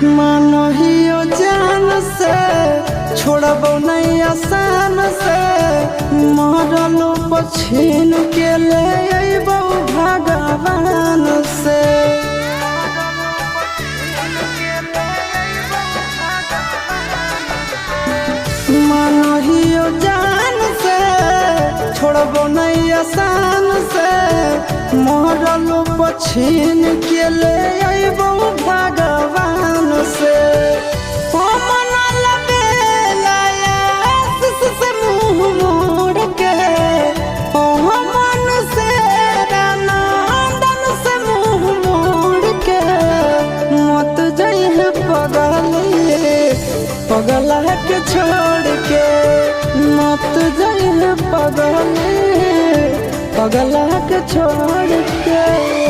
मानहियो जान से छोड़बो नहीं आसान से मरलो पछीन के ले अइबो भगवान से। मानहियो जान से छोड़बो नहीं आसान से मरलो पछीन के ले अइबो भगवान से। पगला के छोड़ के मत जाइए पगला के छोड़ के।